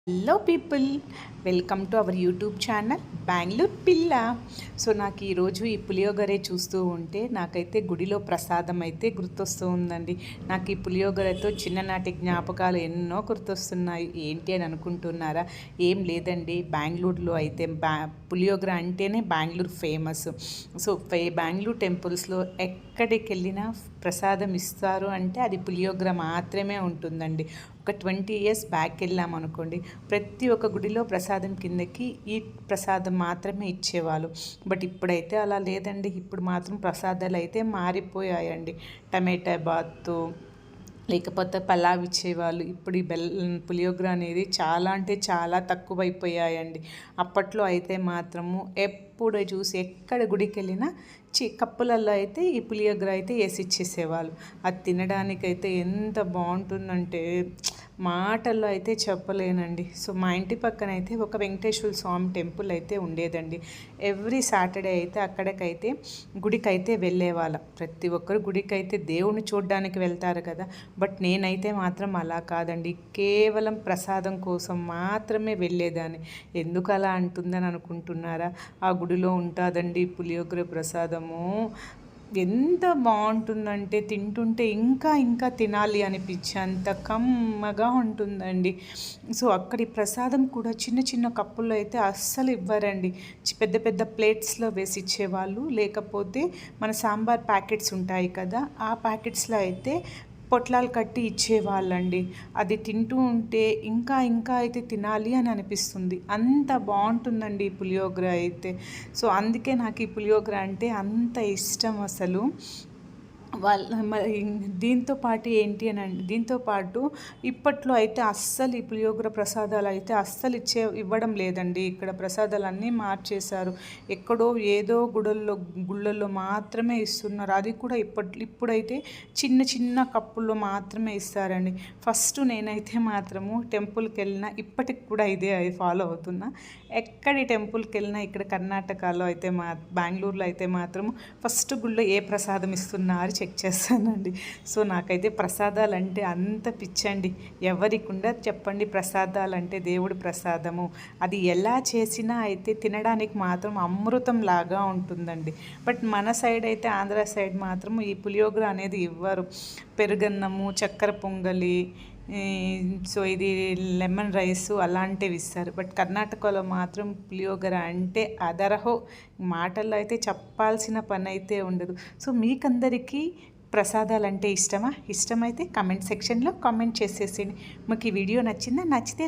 Hello people, welcome to our YouTube channel Bengaluru పిల్ల. So నాకు ఈరోజు ఈ పులియోగరే చూస్తూ ఉంటే నాకైతే గుడిలో ప్రసాదం అయితే గుర్తొస్తూ ఉందండి. నాకు ఈ పులియోగరతో చిన్ననాటి జ్ఞాపకాలు ఎన్నో గుర్తొస్తున్నాయి. ఏంటి అని అనుకుంటున్నారా? ఏం లేదండి, బెంగళూరులో అయితే పులియోగర అంటేనే బెంగళూరు ఫేమస్. సో బెంగళూరు టెంపుల్స్లో ఎక్కడికి వెళ్ళినా ప్రసాదం ఇస్తారు అంటే అది పులియోగర మాత్రమే ఉంటుందండి. ఒక 20 years బ్యాక్ వెళ్ళామనుకోండి, ప్రతి ఒక్క గుడిలో ప్రసాదం కిందకి ఈ ప్రసాదం మాత్రమే ఇచ్చేవాళ్ళు. బట్ ఇప్పుడైతే అలా లేదండి. ఇప్పుడు మాత్రం ప్రసాదాలు అయితే మారిపోయాయండి. టమాటా బాత్ లేకపోతే పలావ్ ఇచ్చేవాళ్ళు. ఇప్పుడు ఈ పులియోగర అనేది చాలా అంటే చాలా తక్కువైపోయాయండి. అప్పట్లో అయితే మాత్రము ఎప్పుడు చూసి ఎక్కడ గుడికి వెళ్ళినా కప్పులలో అయితే ఈ పులియోగర అయితే వేసి ఇచ్చేసేవాళ్ళు. అది తినడానికైతే ఎంత బాగుంటుందంటే మాటల్లో అయితే చెప్పలేనండి. సో మా ఇంటి పక్కన అయితే ఒక వెంకటేశ్వర స్వామి టెంపుల్ అయితే ఉండేదండి. ఎవ్రీ సాటర్డే అయితే అక్కడికైతే గుడికైతే వెళ్ళేవాళ్ళం. ప్రతి ఒక్కరు గుడికైతే దేవుని చూడడానికి వెళ్తారు కదా. బట్ నేనైతే మాత్రం అలా కాదండి, కేవలం ప్రసాదం కోసం మాత్రమే వెళ్ళేదాన్ని. ఎందుకు అలా అంటుందని అనుకుంటున్నారా? ఆ గుడిలో ఉంటుందండి పులియోగర ప్రసాదము. ఎంత బాగుంటుందంటే తింటుంటే ఇంకా ఇంకా తినాలి అనిపించే అంత కమ్మగా ఉంటుందండి. సో అక్కడి ప్రసాదం కూడా చిన్న చిన్న కప్పుల్లో అయితే అస్సలు ఇవ్వరండి. పెద్ద పెద్ద ప్లేట్స్లో వేసి ఇచ్చేవాళ్ళు. లేకపోతే మన సాంబార్ ప్యాకెట్స్ ఉంటాయి కదా, ఆ ప్యాకెట్స్లో అయితే పొట్లాలు కట్టి ఇచ్చేవాళ్ళండి. అది తింటూ ఉంటే ఇంకా ఇంకా అయితే తినాలి అని అనిపిస్తుంది. అంత బాగుంటుందండి ఈ పులియోగర అయితే. సో అందుకే నాకు ఈ పులియోగర అంటే అంత ఇష్టం అసలు. మరి దీంతో పాటు ఏంటి అని అంటే, దీంతో పాటు ఇప్పట్లో అయితే అస్సలు ఈ పులియోగర ప్రసాదాలు అయితే అస్సలు ఇవ్వడం లేదండి. ఇక్కడ ప్రసాదాలు అన్నీ మార్చేశారు. ఎక్కడో ఏదో గుళ్ళల్లో మాత్రమే ఇస్తున్నారు. అది కూడా ఇప్పుడైతే చిన్న చిన్న కప్పుల్లో మాత్రమే ఇస్తారండి. ఫస్ట్ నేనైతే మాత్రము టెంపుల్కి వెళ్ళినా, ఇప్పటికి కూడా ఇదే ఫాలో అవుతున్నా. ఎక్కడి టెంపుల్కి వెళ్ళినా ఇక్కడ కర్ణాటకలో అయితే బెంగళూరులో అయితే మాత్రము ఫస్ట్ గుళ్ళో ఏ ప్రసాదం ఇస్తున్నారు చెక్ చేస్తానండి. సో నాకైతే ప్రసాదాలు అంటే అంత పిచ్చండి. ఎవరికి ఉండదు చెప్పండి, ప్రసాదాలు అంటే దేవుడి ప్రసాదము. అది ఎలా చేసినా అయితే తినడానికి మాత్రం అమృతం లాగా ఉంటుందండి. బట్ మన సైడ్ అయితే ఆంధ్ర సైడ్ మాత్రం ఈ పులియోగర అనేది ఇవ్వరు. పెరుగన్నము, చక్కెర పొంగలి, సో ఇది లెమన్ రైస్ అలాంటివి ఇస్తారు. బట్ కర్ణాటకలో మాత్రం పులియోగర అంటే అదరహో, మాటల్లో అయితే చెప్పాల్సిన పని అయితే ఉండదు. సో మీకందరికీ ప్రసాదాలు అంటే ఇష్టమైతే కమెంట్ సెక్షన్లో కామెంట్ చేసేసేయండి. మీకు ఈ వీడియో నచ్చిందా? నచ్చితే